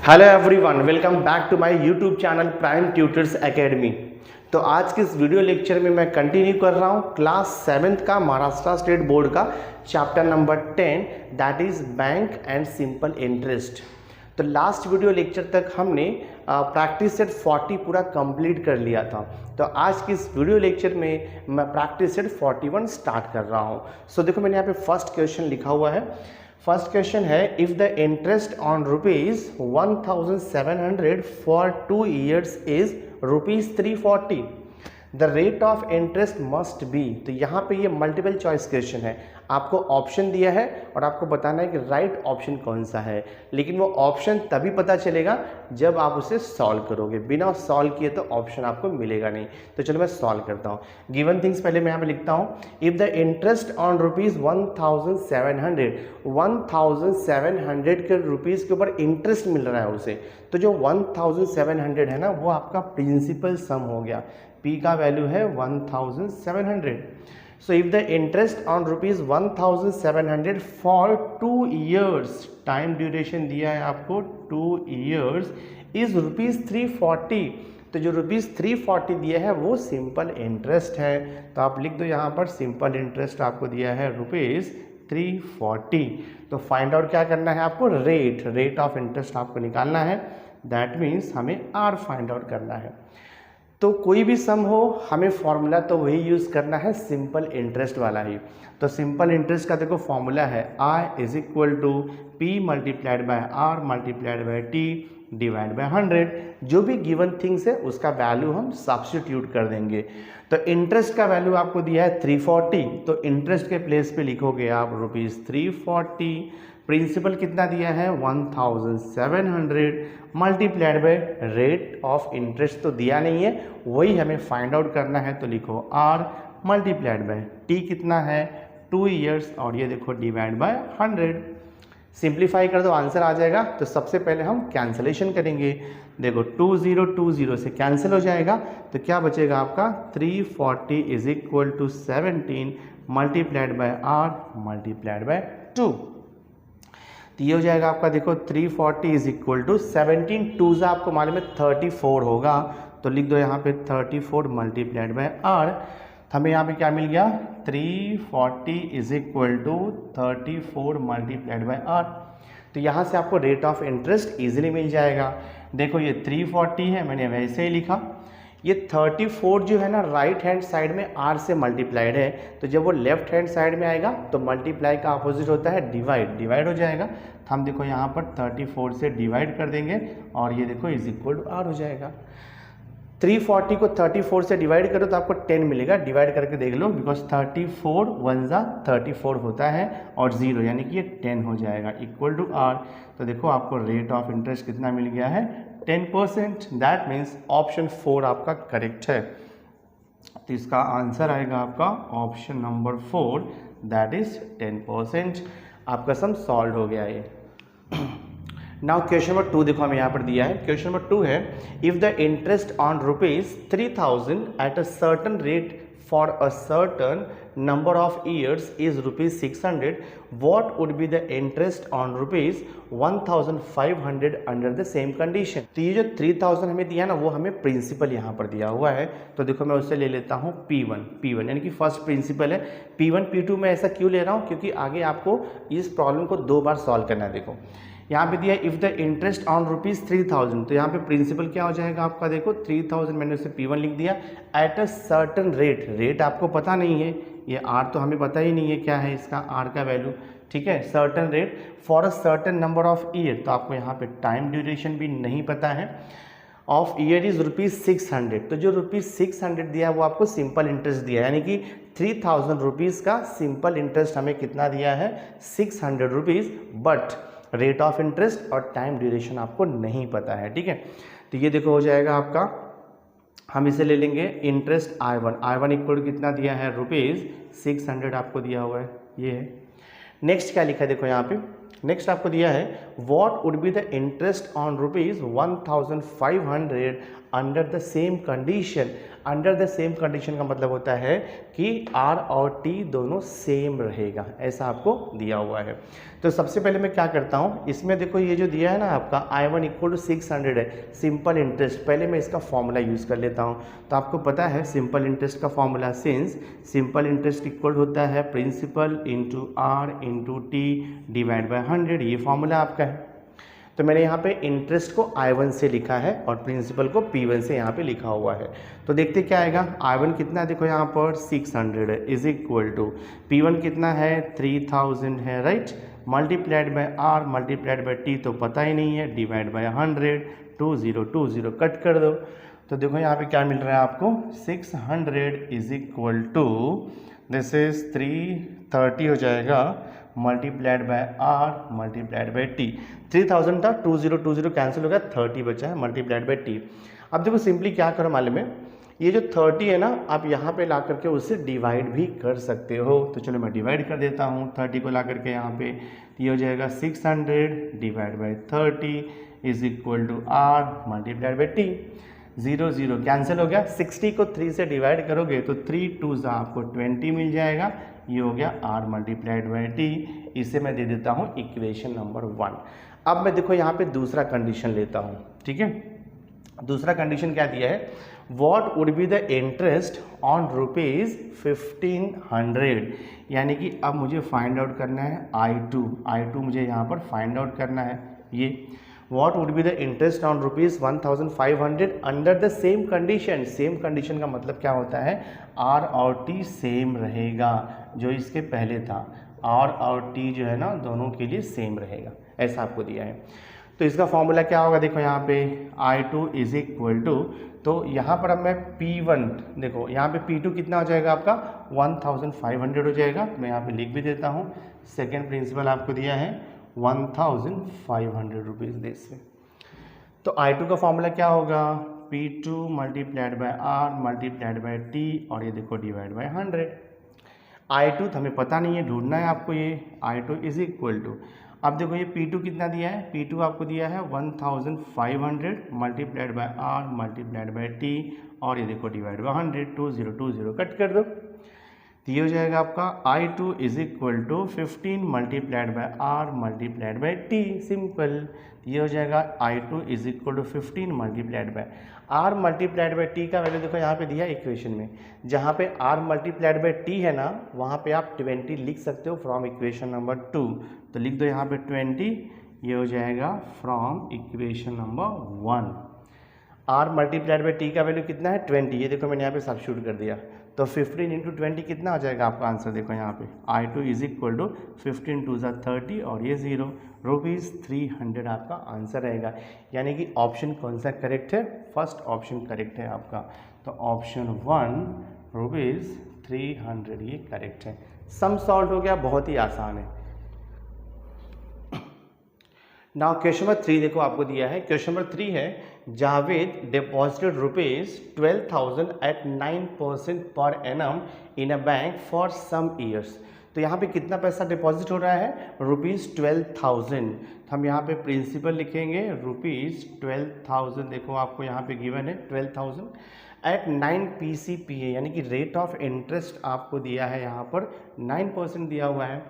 Hello everyone, welcome back to my YouTube channel prime tutors academy. तो आज के इस वीडियो लेक्चर में मैं कंटिन्यू कर रहा हूँ क्लास 7th का महाराष्ट्र स्टेट बोर्ड का chapter number 10 that is bank and simple interest. तो लास्ट वीडियो लेक्चर तक हमने प्रैक्टिस सेट 40 पूरा कंप्लीट कर लिया था। तो आज की इस वीडियो लेक्चर में मैं प्रैक्टिस सेट 41 स्टार्ट कर रहा हूँ। सो देखो मैंने यहाँ पे फर्स्ट क्वेश्चन लिखा हुआ है। फर्स्ट क्वेश्चन है, if the interest on ₹1700 for 2 years is ₹340, the rate of interest must be. तो यहाँ पे ये मल्टीपल चॉइस क्वेश्चन है, आपको ऑप्शन दिया है और आपको बताना है कि राइट ऑप्शन कौन सा है। लेकिन वो ऑप्शन तभी पता चलेगा जब आप उसे सॉल्व करोगे, बिना सॉल्व किए तो ऑप्शन आपको मिलेगा नहीं। तो चलो मैं सॉल्व करता हूँ। गिवन थिंग्स पहले मैं यहाँ पे लिखता हूँ। इफ द इंटरेस्ट ऑन ₹1700 के रुपीज़ के ऊपर इंटरेस्ट मिल रहा है उसे, तो जो 1700 है ना, वो आपका प्रिंसिपल सम हो गया। P का वैल्यू है 1700। So if the interest on ₹1700 for 2 years, time duration दिया है आपको 2 years, इज ₹340। तो जो ₹340 दिया है वो सिंपल इंटरेस्ट है। तो आप लिख दो यहाँ पर सिंपल इंटरेस्ट आपको दिया है ₹340। तो फाइंड आउट क्या करना है आपको, रेट ऑफ इंटरेस्ट आपको निकालना है। दैट मीन्स हमें R फाइंड आउट करना है। तो कोई भी सम हो, हमें फॉर्मूला तो वही यूज़ करना है, सिंपल इंटरेस्ट वाला ही। तो सिंपल इंटरेस्ट का देखो फॉर्मूला है I is equal to P multiplied by R multiplied by T divide by 100। जो भी गिवन थिंग्स है उसका वैल्यू हम सब्स्टिट्यूट कर देंगे। तो इंटरेस्ट का वैल्यू आपको दिया है 340, तो इंटरेस्ट के प्लेस पे लिखोगे आप ₹340। प्रिंसिपल कितना दिया है 1700 multiplied by rate of interest तो दिया नहीं है, वही हमें फाइंड आउट करना है। तो लिखो R मल्टीप्लाइड बाय T कितना है 2 years, और ये देखो डिवाइड बाय 100। सिंप्लीफाई कर दो, आंसर आ जाएगा। तो सबसे पहले हम कैंसलेशन करेंगे। देखो 20 से कैंसिल हो जाएगा, तो क्या बचेगा आपका 340 is equal to 17 multiplied by R multiplied by 2। तो ये हो जाएगा आपका, देखो 340 इज इक्वल टू 17 2 आपको मालूम है 34 होगा, तो लिख दो यहाँ पे 34 मल्टीप्लाइड बाय R। हमें यहाँ पे क्या मिल गया 340 is equal to 34 multiplied by R। तो यहाँ से आपको रेट ऑफ इंटरेस्ट इजीली मिल जाएगा। देखो ये 340 है, मैंने वैसे ही लिखा। ये 34 जो है ना, राइट हैंड साइड में R से मल्टीप्लाइड है, तो जब वो लेफ्ट हैंड साइड में आएगा तो मल्टीप्लाई का अपोजिट होता है डिवाइड हो जाएगा। तो हम देखो यहाँ पर 34 से डिवाइड कर देंगे और ये देखो इज इक्वल टू R हो जाएगा। 340 को 34 से डिवाइड करो तो आपको 10 मिलेगा, डिवाइड करके देख लो, बिकॉज 34 1 जा 34 होता है और 0 यानी कि ये 10 हो जाएगा इक्वल टू R। तो देखो आपको रेट ऑफ इंटरेस्ट कितना मिल गया है 10%। दैट मीन्स ऑप्शन 4 आपका करेक्ट है। तो इसका आंसर आएगा आपका ऑप्शन नंबर 4 दैट इज 10%। आपका सम सॉल्व हो गया ये। नाउ क्वेश्चन नंबर 2 देखो हमें यहाँ पर दिया है। क्वेश्चन नंबर 2 है, if the interest on ₹3000 at a certain rate for a certain number of years is ₹600, what would be the interest on ₹1500 under the same condition. तो ये जो 3000 हमें दिया ना, वो हमें प्रिंसिपल यहाँ पर दिया हुआ है। तो देखो मैं उससे ले लेता हूँ P1 यानी कि फर्स्ट प्रिंसिपल है। P1 P2 मैं ऐसा क्यों ले रहा हूँ, क्योंकि आगे आपको इस प्रॉब्लम को 2 बार सॉल्व करना है। देखो यहाँ पे दिया इफ द इंटरेस्ट ऑन ₹3000, तो यहाँ पे प्रिंसिपल क्या हो जाएगा आपका, देखो 3000 मैंने उसे P1 लिख दिया। एट अ सर्टन रेट आपको पता नहीं है, ये R तो हमें पता ही नहीं है क्या है इसका R का वैल्यू, ठीक है। Certain rate for a certain number of year, तो आपको यहाँ पे टाइम ड्यूरेशन भी नहीं पता है। ऑफ ईयर इज ₹600, तो जो ₹600 दिया है वो आपको सिंपल इंटरेस्ट दिया है, यानी कि 3000 रुपीज़ का सिंपल इंटरेस्ट हमें कितना दिया है 600 rupees, but rate of interest और टाइम ड्यूरेशन आपको नहीं पता है, ठीक है। तो ये देखो हो जाएगा आपका, हम इसे ले लेंगे इंटरेस्ट I1 इक्वल कितना दिया है ₹600 आपको दिया हुआ है, ये है। नेक्स्ट क्या लिखा है देखो यहाँ पे, नेक्स्ट आपको दिया है what would be the interest on ₹1500 under the same condition. Under the same condition का मतलब होता है कि R और T दोनों सेम रहेगा, ऐसा आपको दिया हुआ है। तो सबसे पहले मैं क्या करता हूँ, इसमें देखो ये जो दिया है ना आपका I1 इक्वल टू 600 है सिंपल इंटरेस्ट, पहले मैं इसका फॉर्मूला यूज़ कर लेता हूँ। तो आपको पता है सिंपल इंटरेस्ट का formula, since simple interest equal होता है principal into R into T divide by 100, ये फॉर्मूला आपका है। तो मैंने यहाँ पे इंटरेस्ट को I1 से लिखा है और प्रिंसिपल को P1 से यहाँ पे लिखा हुआ है। तो देखते क्या आएगा, I1 कितना है, देखो यहाँ पर 600 है, इज इक्वल टू P1 कितना है 3000 है, right, multiplied by R multiplied by T तो पता ही नहीं है, डिवाइड बाय 100, 20 कट कर दो। तो देखो यहाँ पे क्या मिल रहा है आपको, 600 is equal to this is 330 हो जाएगा multiplied by R multiplied by T। 3000 था, 20 कैंसिल हो गया, 30 बचा है मल्टीप्लाइड बाय T। अब देखो सिंपली क्या करो मालूम है, ये जो 30 है ना आप यहाँ पे ला करके उससे डिवाइड भी कर सकते हो। तो चलो मैं डिवाइड कर देता हूँ 30 को ला करके यहाँ पे, ये हो जाएगा 600 divide by 30 is equal to R multiplied by T। 0 cancel हो गया, 60 को 3 से डिवाइड करोगे तो 3 2 आपको 20 मिल जाएगा, ये हो गया R मल्टीप्लाइड बाय T। इसे मैं दे देता हूँ इक्वेशन नंबर 1। अब मैं देखो यहाँ पे दूसरा कंडीशन लेता हूँ, ठीक है। दूसरा कंडीशन क्या दिया है, what would be the interest on ₹1500, यानी कि अब मुझे फाइंड आउट करना है I2 मुझे यहाँ पर फाइंड आउट करना है। ये what would be the interest on ₹1500 under the same condition. Same condition का मतलब क्या होता है, R और T सेम रहेगा, जो इसके पहले था R और T जो है ना दोनों के लिए सेम रहेगा, ऐसा आपको दिया है। तो इसका फॉर्मूला क्या होगा, देखो यहाँ पे I2 इज इक्वल टू, तो यहाँ पर अब मैं P1, देखो यहाँ पे P2 कितना हो जाएगा आपका 1500 हो जाएगा, मैं यहाँ पे लिख भी देता हूँ। सेकेंड प्रिंसिपल आपको दिया है 1500 रुपीज़ दे से। तो I2 का फॉर्मूला क्या होगा, P2 multiplied by R multiplied by T और ये देखो डिवाइड बाय 100। I2 तो हमें पता नहीं है, ढूंढना है आपको ये I2 इज इक्वल टू, अब देखो ये P2 कितना दिया है, P2 आपको दिया है 1500 multiplied by R multiplied by T और ये देखो डिवाइड बाय 100, 20 कट कर दो। तो ये हो जाएगा आपका I2 is equal to 15 multiplied by R multiplied by T, simple. ये हो जाएगा I2 is equal to 15 multiplied by R multiplied by T का वैल्यू देखो यहाँ पे दिया इक्वेशन में, जहाँ पे R मल्टीप्लाइड बाय T है ना वहाँ पे आप 20 लिख सकते हो फ्रॉम इक्वेशन नंबर 2। तो लिख दो यहाँ पे 20, ये हो जाएगा from equation number 1। R multiplied by T का वैल्यू कितना है 20, ये देखो मैंने यहाँ पे सब्स्टिट्यूट कर दिया। तो 15 इंटू 20 कितना हो जाएगा आपका आंसर, देखो यहाँ पे I2 इज इक्वल टू 15 2 30 और ये 0 ₹300 आपका आंसर रहेगा। यानी कि ऑप्शन कौन सा करेक्ट है, फर्स्ट ऑप्शन करेक्ट है आपका। तो ऑप्शन 1 ₹300 ये करेक्ट है। सम सॉल्व हो गया, बहुत ही आसान है। नाउ क्वेश्चन नंबर 3 देखो आपको दिया है, क्वेश्चन नंबर 3 है Javed deposited ₹12,000 at 9% per annum in a bank for some years. तो यहाँ पे कितना पैसा डिपॉजिट हो रहा है, ₹12,000। तो हम यहाँ पे प्रिंसिपल लिखेंगे ₹12,000, देखो आपको यहाँ पे गिवन है 12,000 एट 9 PCPA, यानी कि रेट ऑफ इंटरेस्ट आपको दिया है यहाँ पर 9% दिया हुआ है।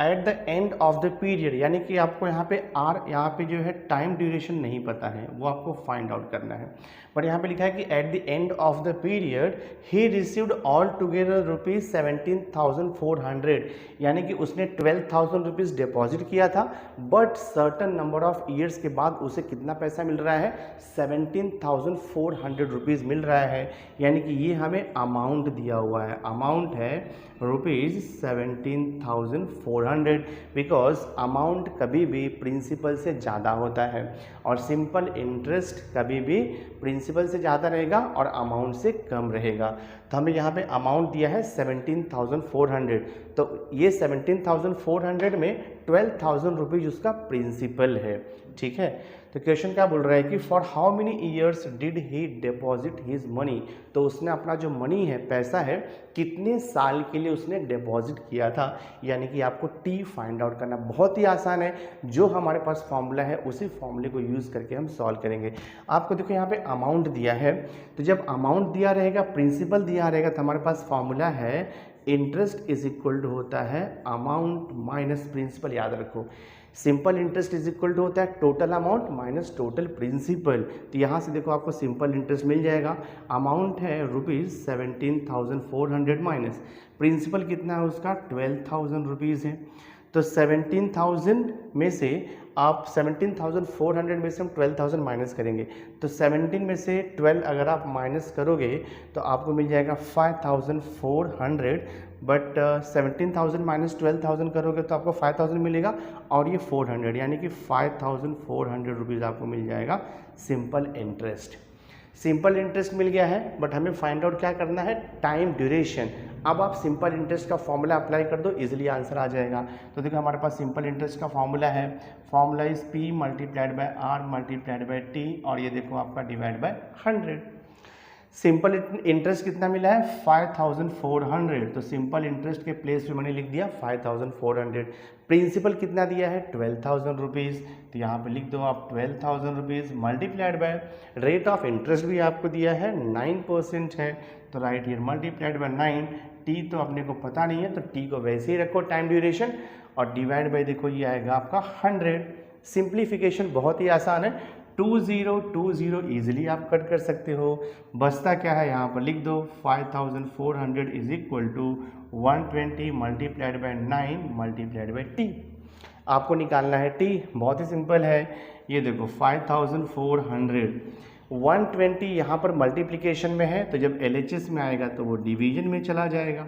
At the end of the period, यानी कि आपको यहाँ पे यहाँ पे जो है टाइम ड्यूरेशन नहीं पता है, वो आपको फाइंड आउट करना है। बट यहाँ पे लिखा है कि at the end of the period he received all together ₹17,400, यानी कि उसने 12,000 रुपीज़ डिपॉजिट किया था, but certain number of years के बाद उसे कितना पैसा मिल रहा है, 17,400 रुपीज़ मिल रहा है। यानी कि ये हमें अमाउंट दिया हुआ है, अमाउंट है ₹17,400, बिकॉज अमाउंट कभी भी प्रिंसिपल से ज़्यादा होता है और सिंपल इंटरेस्ट कभी भी प्रिंसिपल से ज़्यादा रहेगा और अमाउंट से कम रहेगा। तो हमें यहाँ पे अमाउंट दिया है 17,400, तो तो ये 17,400 में 12,000 रुपीज उसका प्रिंसिपल है, ठीक है। तो क्वेश्चन क्या बोल रहा है कि for how many years did he deposit his money, तो उसने अपना जो मनी है, पैसा है, कितने साल के लिए उसने डिपॉजिट किया था, यानी कि आपको टी फाइंड आउट करना बहुत ही आसान है। जो हमारे पास फॉर्मूला है उसी फॉर्मूले को यूज़ करके हम सॉल्व करेंगे। आपको देखो यहाँ पे अमाउंट दिया है, तो जब अमाउंट दिया रहेगा, प्रिंसिपल दिया रहेगा, तो हमारे पास फॉर्मूला है इंटरेस्ट इज इक्वल टू होता है अमाउंट माइनस प्रिंसिपल। याद रखो, simple interest is equal to होता है total amount minus total principal. तो यहाँ से देखो आपको सिंपल इंटरेस्ट मिल जाएगा। अमाउंट है रुपीज़ 17,400 माइनस प्रिंसिपल कितना है उसका 12,000 रुपीज़ है। तो 17,000 में से आप 17,400 में से हम 12,000 माइनस करेंगे, तो 17 में से 12 अगर आप माइनस करोगे तो आपको मिल जाएगा 5,400, बट 17,000 माइनस 12,000 करोगे तो आपको 5,000 मिलेगा और ये 400, यानी कि 5,400 रुपीज़ आपको मिल जाएगा सिंपल इंटरेस्ट। सिंपल इंटरेस्ट मिल गया है, बट हमें फाइंड आउट क्या करना है, टाइम ड्यूरेशन। अब आप सिंपल इंटरेस्ट का फॉर्मूला अप्लाई कर दो, इजीली आंसर आ जाएगा। तो देखो हमारे पास सिंपल इंटरेस्ट का फॉर्मूला है, formula is P multiplied by R multiplied by T, और ये देखो आपका डिवाइड बाय 100। सिंपल इंटरेस्ट कितना मिला है 5,400, तो सिंपल इंटरेस्ट के प्लेस पे मैंने लिख दिया 5,400। प्रिंसिपल कितना दिया है 12,000 रुपीज़, तो यहाँ पे लिख दो आप 12,000 rupees multiplied by rate of interest भी आपको दिया है 9% है, तो right here multiplied by 9। T तो अपने को पता नहीं है, तो टी को वैसे ही रखो टाइम ड्यूरेशन, और डिवाइड बाय देखो ये आएगा आपका 100। सिंप्लीफिकेशन बहुत ही आसान है, 2020 ईजिली आप कट कर सकते हो। बचता क्या है यहाँ पर लिख दो 5,400 is equal to 120 multiplied by 9 multiplied by T. आपको निकालना है टी, बहुत ही सिंपल है। ये देखो 5,400 120 यहाँ पर मल्टीप्लिकेशन में है, तो जब LHS में आएगा तो वो डिवीजन में चला जाएगा।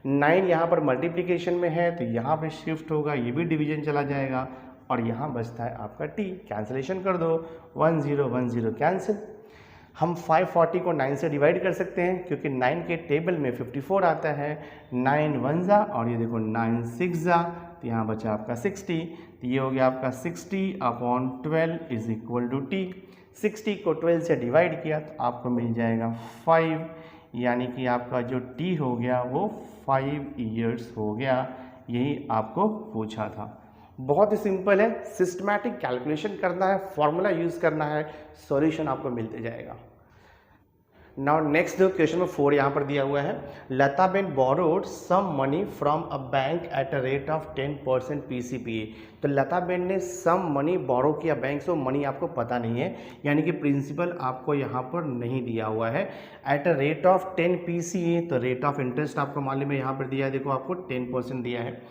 9 यहाँ पर मल्टीप्लिकेशन में है, तो यहाँ पे शिफ्ट होगा, ये भी डिवीजन चला जाएगा, और यहाँ बचता है आपका टी। कैंसिलेशन कर दो, 1010 कैंसिल। हम 540 को 9 से डिवाइड कर सकते हैं, क्योंकि 9 के टेबल में 54 आता है। 9 1 जा, और ये देखो 9 6 जा, तो यहाँ बचा आपका 60। तो ये हो गया आपका 60/12 इज इक्वल टू टी। 60 को 12 से डिवाइड किया तो आपको मिल जाएगा 5, यानी कि आपका जो टी हो गया वो 5 ईयर्स हो गया। यही आपको पूछा था। बहुत ही सिंपल है, सिस्टमैटिक कैलकुलेशन करना है, फॉर्मूला यूज़ करना है, सॉल्यूशन आपको मिलते जाएगा। नाउ नेक्स्ट जो क्वेश्चन में 4 यहाँ पर दिया हुआ है, Lata ben borrowed some money from a bank at a rate of 10% PCPA। तो लता बेन ने सम मनी बोरो किया बैंक से, मनी आपको पता नहीं है, यानी कि प्रिंसिपल आपको यहाँ पर नहीं दिया हुआ है। Eight a rate of 10 PCA, तो रेट ऑफ इंटरेस्ट आपको मालूम है यहाँ पर दिया है, देखो आपको 10% दिया है।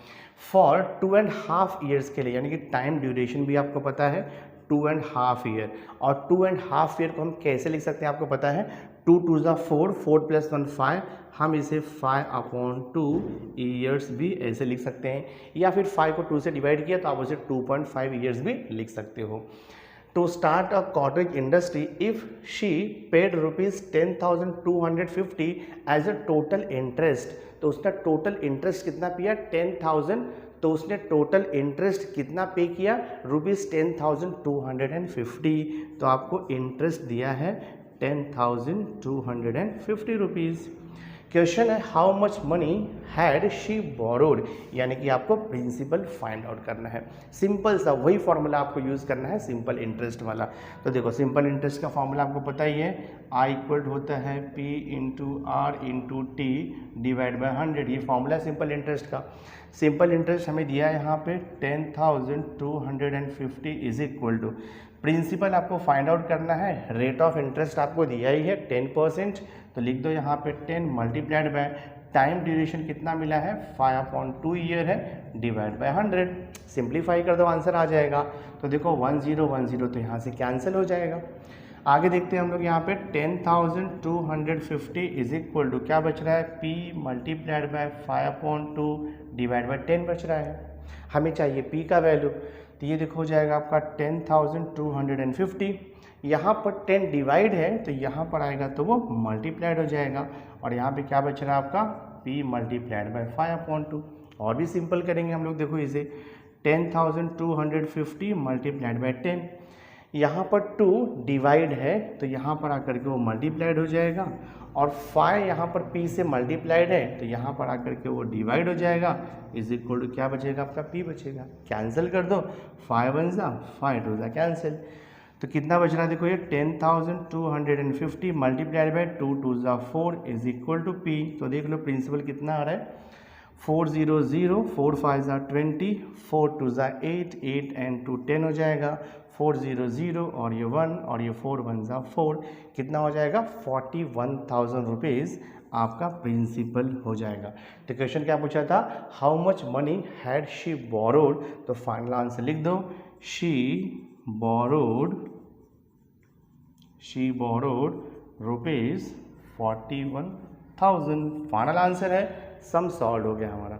फॉर 2.5 ईयर्स के लिए, यानी कि टाइम ड्यूरेशन भी आपको पता है 2.5 ईयर, और 2.5 ईयर को हम कैसे लिख सकते हैं आपको पता है, 2 2 ज़ा 4, 4 + 1 5, हम इसे 5/2 ईयर्स भी ऐसे लिख सकते हैं, या फिर 5 को 2 से डिवाइड किया तो आप उसे 2.5 ईयर्स भी लिख सकते हो। To start a cottage industry if she paid ₹10,250 as a total interest, तो उसका टोटल इंटरेस्ट कितना पिया 10,000, तो उसने टोटल इंटरेस्ट कितना पे किया ₹10,250, तो आपको इंटरेस्ट दिया है 10,250 रुपीज़। क्वेश्चन है how much money had she borrowed, यानी कि आपको प्रिंसिपल फाइंड आउट करना है। सिंपल सा वही फॉर्मूला आपको यूज़ करना है, सिंपल इंटरेस्ट वाला। तो देखो सिंपल इंटरेस्ट का फॉर्मूला आपको पता ही है, I इक्वल होता है P × R × T divide by 100, ये फॉर्मूला है सिंपल इंटरेस्ट का। सिंपल इंटरेस्ट हमें दिया है यहाँ पे 10,250 इज इक्वल टू, प्रिंसिपल आपको फाइंड आउट करना है, रेट ऑफ इंटरेस्ट आपको दिया ही है 10%, तो लिख दो यहाँ पे 10 मल्टीप्लाइड बाय टाइम ड्यूरेशन कितना मिला है 5/2 ईयर है, डिवाइड बाय 100। सिंप्लीफाई कर दो, आंसर आ जाएगा। तो देखो 1010 तो यहाँ से कैंसिल हो जाएगा। आगे देखते हैं हम लोग यहाँ पे 10,250 इज इक्वल टू क्या बच रहा है, P multiplied bye 5/2 divide by 10 बच रहा है। हमें चाहिए P का वैल्यू, तो ये देखो हो जाएगा आपका 10,250, यहाँ पर 10 डिवाइड है तो यहाँ पर आएगा तो वो मल्टीप्लाइड हो जाएगा, और यहाँ पे क्या बच रहा है आपका P मल्टीप्लाइड बाय 5/2। और भी सिंपल करेंगे हम लोग, देखो इसे 10,250 मल्टीप्लाइड बाई 10, यहाँ पर 2 डिवाइड है तो यहाँ पर आकर के वो मल्टीप्लाइड हो जाएगा, और 5 यहाँ पर p से मल्टीप्लाइड है तो यहाँ पर आकर के वो डिवाइड हो जाएगा, इज इक्वल टू क्या बचेगा आपका p बचेगा। कैंसिल कर दो, 5 1 जा 5 2 जा कैंसिल, तो कितना बच रहा है देखो ये 10,250 मल्टीप्लाइड बाई 2 2 जा 4 इज इक्वल टू p। तो देख लो प्रिंसिपल कितना आ रहा है, 4 0 0 4 5 जा 20 4 2 जा 8 8 एंड 2 10 हो जाएगा, 4 0 0 और ये 1 और ये 4 1 जा 4, कितना हो जाएगा 41,000 रुपीज़ आपका प्रिंसिपल हो जाएगा। तो क्वेश्चन क्या पूछा था, how much money had she borrowed, तो फाइनल आंसर लिख दो, she borrowed rupees 41,000, final answer है, सम सॉल्व हो गया हमारा।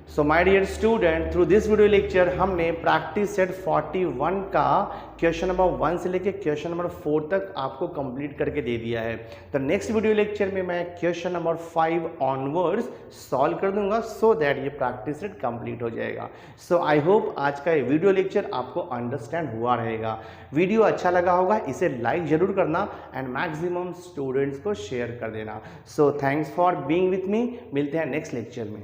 So my dear student, through this video lecture हमने प्रैक्टिस सेट 41 का क्वेश्चन नंबर 1 से लेकर क्वेश्चन नंबर 4 तक आपको कंप्लीट करके दे दिया है। तो नेक्स्ट वीडियो लेक्चर में मैं क्वेश्चन नंबर 5 ऑनवर्ड्स सॉल्व कर दूंगा, सो दैट ये प्रैक्टिस सेट कंप्लीट हो जाएगा। सो आई होप आज का ये वीडियो लेक्चर आपको अंडरस्टैंड हुआ रहेगा। वीडियो अच्छा लगा होगा इसे लाइक जरूर करना एंड मैक्सिमम स्टूडेंट्स को शेयर कर देना। So thanks for being with me, मिलते हैं नेक्स्ट लेक्चर में।